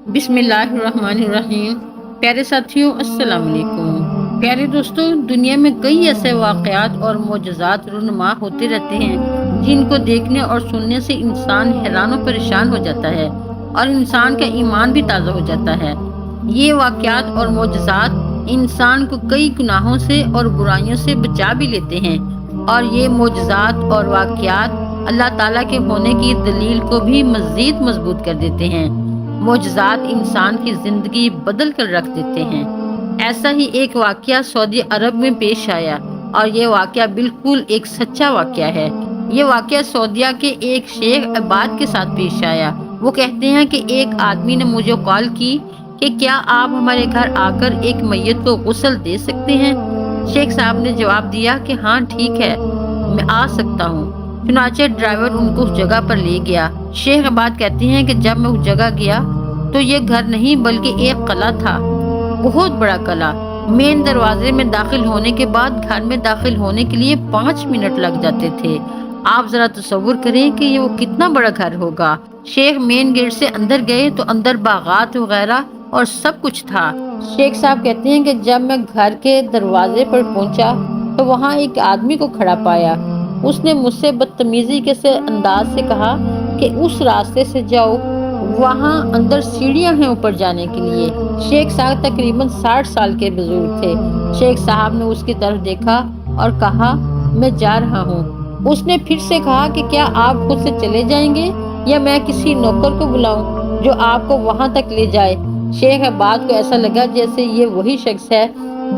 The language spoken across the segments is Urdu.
بسم اللہ الرحمن الرحیم۔ پیارے ساتھیوں، السلام علیکم۔ پیارے دوستوں، دنیا میں کئی ایسے واقعات اور معجزات رونما ہوتے رہتے ہیں جن کو دیکھنے اور سننے سے انسان حیران و پریشان ہو جاتا ہے اور انسان کا ایمان بھی تازہ ہو جاتا ہے۔ یہ واقعات اور معجزات انسان کو کئی گناہوں سے اور برائیوں سے بچا بھی لیتے ہیں، اور یہ معجزات اور واقعات اللہ تعالیٰ کے ہونے کی دلیل کو بھی مزید مضبوط کر دیتے ہیں۔ معجزات انسان کی زندگی بدل کر رکھ دیتے ہیں۔ ایسا ہی ایک واقعہ سعودی عرب میں پیش آیا، اور یہ واقعہ بالکل ایک سچا واقعہ ہے۔ یہ واقعہ سعودیہ کے ایک شیخ عباد کے ساتھ پیش آیا۔ وہ کہتے ہیں کہ ایک آدمی نے مجھے کال کی کہ کیا آپ ہمارے گھر آ کر ایک میت کو غسل دے سکتے ہیں؟ شیخ صاحب نے جواب دیا کہ ہاں ٹھیک ہے، میں آ سکتا ہوں۔ چنانچہ ڈرائیور ان کو اس جگہ پر لے گیا۔ شیخ عباد کہتے ہیں کہ جب میں اس جگہ گیا تو یہ گھر نہیں بلکہ ایک قلعہ تھا، بہت بڑا قلعہ۔ مین دروازے میں داخل ہونے کے بعد گھر میں داخل ہونے کے لیے 5 منٹ لگ جاتے تھے۔ آپ ذرا تصور کریں کہ یہ وہ کتنا بڑا گھر ہوگا۔ شیخ مین گیٹ سے اندر گئے تو اندر باغات وغیرہ اور سب کچھ تھا۔ شیخ صاحب کہتے ہیں کہ جب میں گھر کے دروازے پر پہنچا تو وہاں ایک آدمی کو کھڑا پایا۔ اس نے مجھ سے بدتمیزی کے انداز سے کہا کہ اس راستے سے جاؤ، وہاں اندر سیڑھیاں ہیں اوپر جانے کے لیے۔ شیخ صاحب تقریباً 60 سال کے بزرگ تھے۔ شیخ صاحب نے اس کی طرف دیکھا اور کہا میں جا رہا ہوں۔ اس نے پھر سے کہا کہ کیا آپ خود سے چلے جائیں گے یا میں کسی نوکر کو بلاؤں جو آپ کو وہاں تک لے جائے؟ شیخ عباد کو ایسا لگا جیسے یہ وہی شخص ہے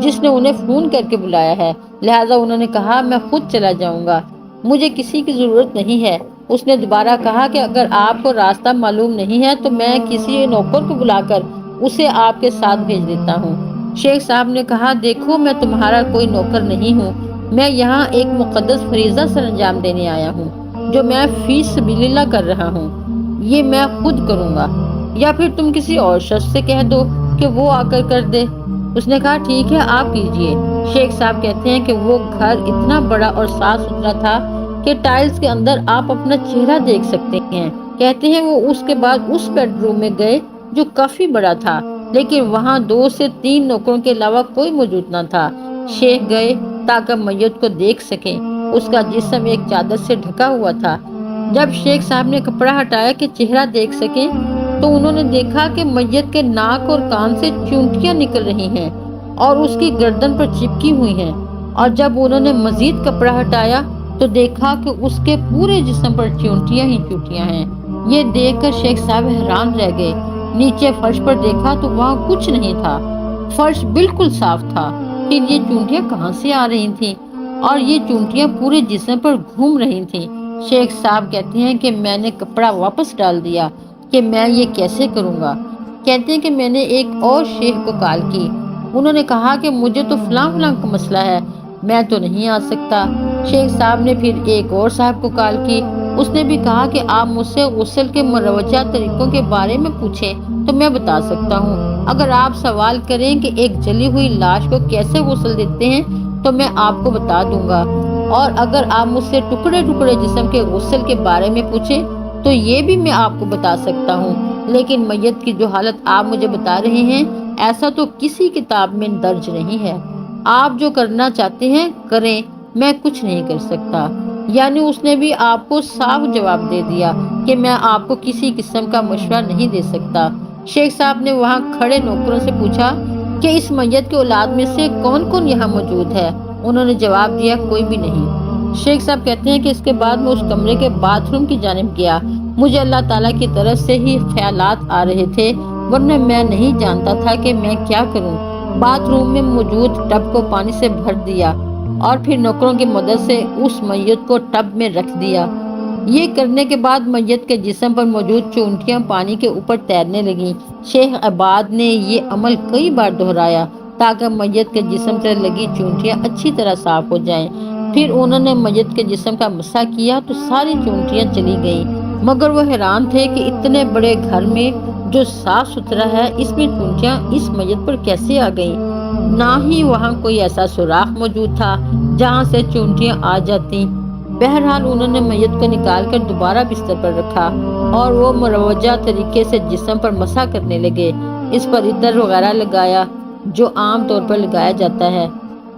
جس نے انہیں فون کر کے بلایا ہے، لہٰذا انہوں نے کہا میں خود چلا جاؤں گا، مجھے کسی کی ضرورت نہیں ہے۔ اس نے دوبارہ کہا کہ اگر آپ کو راستہ معلوم نہیں ہے تو میں کسی نوکر کو بلا کر اسے آپ کے ساتھ بھیج دیتا ہوں۔ شیخ صاحب نے کہا دیکھو میں تمہارا کوئی نوکر نہیں ہوں، میں یہاں ایک مقدس فریضہ سر انجام دینے آیا ہوں جو میں فی سبیل اللہ کر رہا ہوں، یہ میں خود کروں گا، یا پھر تم کسی اور شخص سے کہہ دو کہ وہ آ کر دے۔ اس نے کہا ٹھیک ہے آپ کیجئے۔ شیخ صاحب کہتے ہیں کہ وہ گھر اتنا بڑا اور صاف ستھرا تھا کہ ٹائلز کے اندر آپ اپنا چہرہ دیکھ سکتے ہیں۔ کہتے ہیں وہ اس کے بعد اس بیڈ روم میں گئے جو کافی بڑا تھا، لیکن وہاں 2 سے 3 نوکروں کے علاوہ کوئی موجود نہ تھا۔ شیخ گئے تاکہ میت کو دیکھ سکیں۔ اس کا جسم ایک چادر سے ڈھکا ہوا تھا۔ جب شیخ صاحب نے کپڑا ہٹایا کہ چہرہ دیکھ سکیں تو انہوں نے دیکھا کہ میت کے ناک اور کان سے چونٹیاں نکل رہی ہیں اور اس کی گردن پر چپکی ہوئی ہیں، اور جب انہوں نے مزید کپڑا ہٹایا تو دیکھا کہ اس کے پورے جسم پر چونٹیاں ہی چونٹیاں ہیں۔ یہ دیکھ کر شیخ صاحب حیران رہ گئے۔ نیچے فرش پر دیکھا تو وہاں کچھ نہیں تھا، فرش بالکل صاف تھا۔ پھر یہ چونٹیاں کہاں سے آ رہی تھیں؟ اور یہ چونٹیاں پورے جسم پر گھوم رہی تھیں۔ شیخ صاحب کہتے ہیں کہ میں نے کپڑا واپس ڈال دیا کہ میں یہ کیسے کروں گا۔ کہتے ہیں کہ میں نے ایک اور شیخ کو کال کی، انہوں نے کہا کہ مجھے تو فلاں کا مسئلہ ہے، میں تو نہیں آ سکتا۔ شیخ صاحب نے پھر ایک اور صاحب کو کال کی، اس نے بھی کہا کہ آپ مجھ سے غسل کے مروجہ طریقوں کے بارے میں پوچھیں تو میں بتا سکتا ہوں۔ اگر آپ سوال کریں کہ ایک جلی ہوئی لاش کو کیسے غسل دیتے ہیں تو میں آپ کو بتا دوں گا، اور اگر آپ مجھ سے ٹکڑے ٹکڑے جسم کے غسل کے بارے میں پوچھیں تو یہ بھی میں آپ کو بتا سکتا ہوں۔ لیکن میت کی جو حالت آپ مجھے بتا رہے ہیں ایسا تو کسی کتاب میں درج نہیں ہے۔ آپ جو کرنا چاہتے ہیں کریں، میں کچھ نہیں کر سکتا۔ یعنی اس نے بھی آپ کو صاف جواب دے دیا کہ میں آپ کو کسی قسم کا مشورہ نہیں دے سکتا۔ شیخ صاحب نے وہاں کھڑے نوکروں سے پوچھا کہ اس میت کے اولاد میں سے کون کون یہاں موجود ہے؟ انہوں نے جواب دیا کوئی بھی نہیں۔ شیخ صاحب کہتے ہیں کہ اس کے بعد میں اس کمرے کے باتھ روم کی جانب گیا۔ مجھے اللہ تعالیٰ کی طرف سے ہی خیالات آ رہے تھے، ورنہ میں نہیں جانتا تھا کہ میں کیا کروں۔ باتھ روم میں موجود ٹب کو پانی سے بھر دیا اور پھر نوکروں کی مدد سے اس میت کو ٹب میں رکھ دیا۔ یہ کرنے کے بعد میت کے جسم پر موجود چونٹیاں پانی کے اوپر تیرنے لگیں۔ شیخ عباد نے یہ عمل کئی بار دہرایا تاکہ میت کے جسم سے لگی چونٹیاں اچھی طرح صاف ہو جائیں۔ پھر انہوں نے میت کے جسم کا مسح کیا تو ساری چونٹیاں چلی گئیں، مگر وہ حیران تھے کہ اتنے بڑے گھر میں جو صاف ستھرا ہے اس میں چونٹیاں اس میت پر کیسے آ گئیں؟ نہ ہی وہاں کوئی ایسا سوراخ موجود تھا جہاں سے چونٹیاں آ جاتی۔ بہرحال انہوں نے میت کو نکال کر دوبارہ بستر پر رکھا اور وہ مروجہ طریقے سے جسم پر مسح کرنے لگے، اس پر عطر وغیرہ لگایا جو عام طور پر لگایا جاتا ہے۔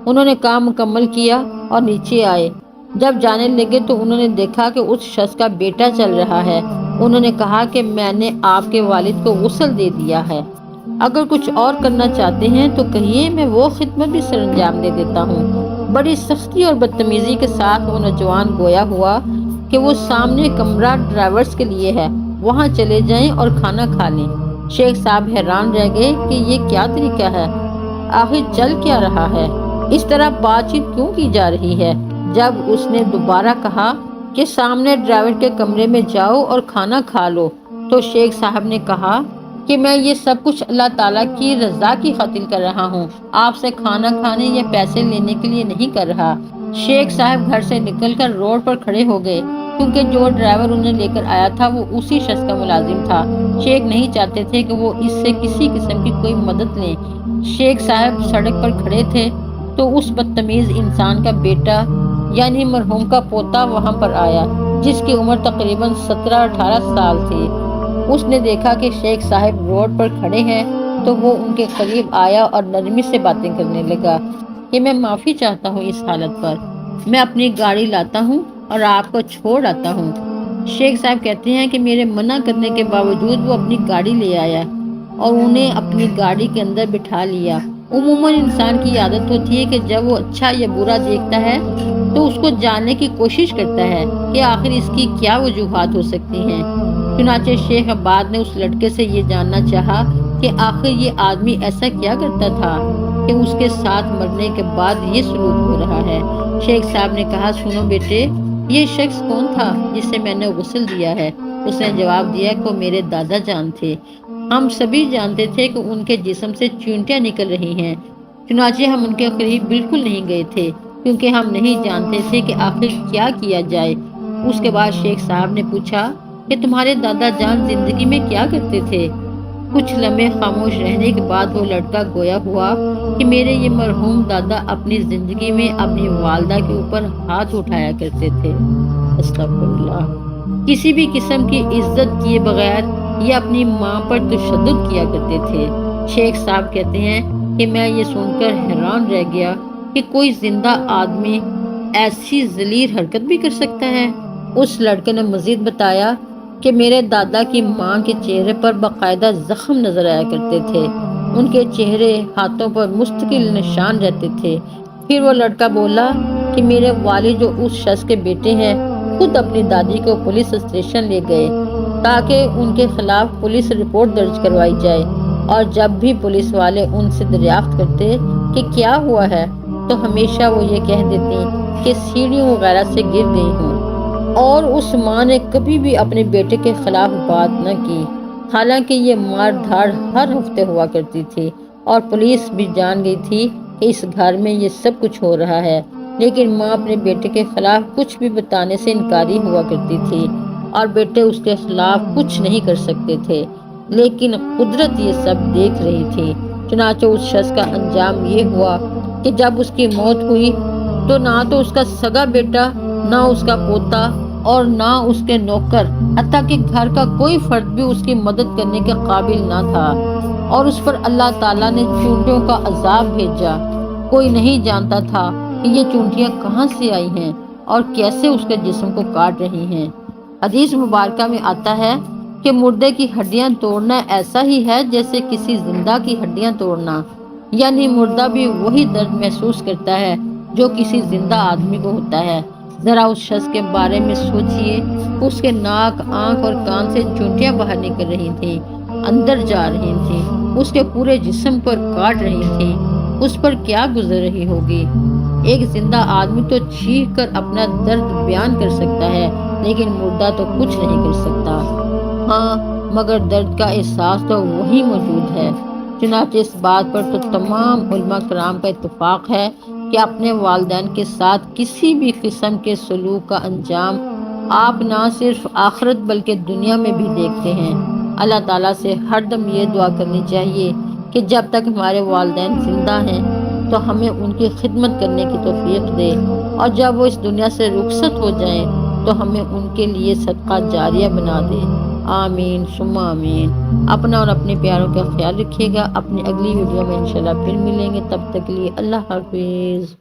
انہوں نے کام مکمل کیا اور نیچے آئے۔ جب جانے لگے تو انہوں نے دیکھا کہ اس شخص کا بیٹا چل رہا ہے۔ انہوں نے کہا کہ میں نے آپ کے والد کو غسل دے دیا ہے، اگر کچھ اور کرنا چاہتے ہیں تو کہیے، میں وہ خدمت بھی سر انجام دے دیتا ہوں۔ بڑی سختی اور بدتمیزی کے ساتھ وہ نوجوان گویا ہوا کہ وہ سامنے کمرہ ڈرائیورز کے لیے ہے، وہاں چلے جائیں اور کھانا کھا لیں۔ شیخ صاحب حیران رہ گئے کہ یہ کیا طریقہ ہے، آخر چل کیا رہا ہے، اس طرح بات چیت کیوں کی جا رہی ہے۔ جب اس نے دوبارہ کہا کہ سامنے ڈرائیور کے کمرے میں جاؤ اور کھانا کھا لو، تو شیخ صاحب نے کہا کہ میں یہ سب کچھ اللہ تعالیٰ کی رضا کی خاطر کر رہا ہوں، آپ سے کھانا کھانے یا پیسے لینے کے لیے نہیں کر رہا۔ شیخ صاحب گھر سے نکل کر روڈ پر کھڑے ہو گئے، کیونکہ جو ڈرائیور انہیں لے کر آیا تھا وہ اسی شخص کا ملازم تھا۔ شیخ نہیں چاہتے تھے کہ وہ اس سے کسی قسم کی کوئی مدد لیں۔ شیخ صاحب سڑک پر کھڑے تھے تو اس بدتمیز انسان کا بیٹا یعنی مرحوم کا پوتا وہاں پر آیا، جس کی عمر تقریباً 17-18 سال تھی۔ اس نے دیکھا کہ شیخ صاحب روڈ پر کھڑے ہیں تو وہ ان کے قریب آیا اور نرمی سے باتیں کرنے لگا کہ میں معافی چاہتا ہوں اس حالت پر، میں اپنی گاڑی لاتا ہوں اور آپ کو چھوڑ آتا ہوں۔ شیخ صاحب کہتے ہیں کہ میرے منع کرنے کے باوجود وہ اپنی گاڑی لے آیا اور انہیں اپنی گاڑی کے اندر بٹھا لیا۔ عموماً انسان کی عادت ہوتی ہے کہ جب وہ اچھا یا برا دیکھتا ہے تو اس کو جاننے کی کوشش کرتا ہے کہ آخر اس کی کیا وجوہات ہو سکتی ہیں۔ چنانچہ شیخ عباد نے اس لڑکے سے یہ جاننا چاہا کہ آخر یہ آدمی ایسا کیا کرتا تھا کہ اس کے ساتھ مرنے کے بعد یہ سلوک ہو رہا ہے۔ شیخ صاحب نے کہا، سنو بیٹے، یہ شخص کون تھا جسے میں نے غسل دیا ہے؟ اس نے جواب دیا کہ وہ میرے دادا جان تھے، ہم سبھی جانتے تھے کہ ان کے جسم سے چونٹیاں نکل رہی ہیں، چنانچہ ہم ان کے قریب بالکل نہیں گئے تھے کیونکہ ہم نہیں جانتے تھے کہ آخر کیا کیا جائے۔ اس کے بعد شیخ صاحب نے پوچھا کہ تمہارے دادا جان زندگی میں کیا کرتے تھے؟ کچھ لمحے خاموش رہنے کے بعد وہ لڑکا گویا ہوا کہ میرے یہ مرحوم دادا اپنی زندگی میں اپنی والدہ کے اوپر ہاتھ اٹھایا کرتے تھے، استغفر اللہ، کسی بھی قسم کی عزت کیے بغیر یہ اپنی ماں پر تشدد کیا کرتے تھے۔ شیخ صاحب کہتے ہیں کہ میں یہ سن کر حیران رہ گیا کہ کوئی زندہ آدمی ایسی ذلیل حرکت بھی کر سکتا ہے۔ اس لڑکے نے مزید بتایا کہ میرے دادا کی ماں کے چہرے پر باقاعدہ زخم نظر آیا کرتے تھے، ان کے چہرے ہاتھوں پر مستقل نشان رہتے تھے۔ پھر وہ لڑکا بولا کہ میرے والد جو اس شخص کے بیٹے ہیں خود اپنی دادی کو پولیس اسٹیشن لے گئے تاکہ ان کے خلاف پولیس رپورٹ درج کروائی جائے، اور جب بھی پولیس والے ان سے دریافت کرتے کہ کیا ہوا ہے تو ہمیشہ وہ یہ کہہ دیتے کہ سیڑھیوں وغیرہ سے گر گئی ہوں، اور اس ماں نے کبھی بھی اپنے بیٹے کے خلاف بات نہ کی، حالانکہ یہ مار دھاڑ ہر ہفتے ہوا کرتی تھی اور پولیس بھی جان گئی تھی کہ اس گھر میں یہ سب کچھ ہو رہا ہے، لیکن ماں اپنے بیٹے کے خلاف کچھ بھی بتانے سے انکاری ہوا کرتی تھی اور بیٹے اس کے خلاف کچھ نہیں کر سکتے تھے، لیکن قدرت یہ سب دیکھ رہی تھی۔ چنانچہ اس شخص کا انجام یہ ہوا کہ جب اس کی موت ہوئی تو نہ تو اس کا سگا بیٹا، نہ اس کا پوتا اور نہ اس کے نوکر، حتیٰ کہ گھر کا کوئی فرد بھی اس کی مدد کرنے کے قابل نہ تھا، اور اس پر اللہ تعالیٰ نے چونٹیوں کا عذاب بھیجا۔ کوئی نہیں جانتا تھا کہ یہ چونٹیاں کہاں سے آئی ہیں اور کیسے اس کے جسم کو کاٹ رہی ہیں۔ حدیث مبارکہ میں آتا ہے کہ مردے کی ہڈیاں توڑنا ایسا ہی ہے جیسے کسی زندہ کی ہڈیاں توڑنا، یعنی مردہ بھی وہی درد محسوس کرتا ہے جو کسی زندہ آدمی کو ہوتا ہے۔ ذرا اس شخص کے بارے میں سوچئے، اس کے ناک، آنکھ اور کان سے چونٹیاں باہر نکل رہی تھیں، اندر جا رہی تھیں، اس کے پورے جسم پر کاٹ رہی تھیں، اس پر کیا گزر رہی ہوگی۔ ایک زندہ آدمی تو چیخ کر اپنا درد بیان کر سکتا ہے، لیکن مردہ تو کچھ نہیں کر سکتا۔ ہاں، مگر درد کا احساس تو وہی موجود ہے۔ چنانچہ اس بات پر تو تمام علماء کرام کا اتفاق ہے کہ اپنے والدین کے ساتھ کسی بھی قسم کے سلوک کا انجام آپ نہ صرف آخرت بلکہ دنیا میں بھی دیکھتے ہیں۔ اللہ تعالیٰ سے ہر دم یہ دعا کرنی چاہیے کہ جب تک ہمارے والدین زندہ ہیں تو ہمیں ان کی خدمت کرنے کی توفیق دے، اور جب وہ اس دنیا سے رخصت ہو جائیں تو ہمیں ان کے لیے صدقہ جاریہ بنا دے۔ آمین ثم آمین۔ اپنا اور اپنے پیاروں کا خیال رکھیے گا۔ اپنی اگلی ویڈیو میں انشاءاللہ پھر ملیں گے، تب تک کے لیے اللہ حافظ۔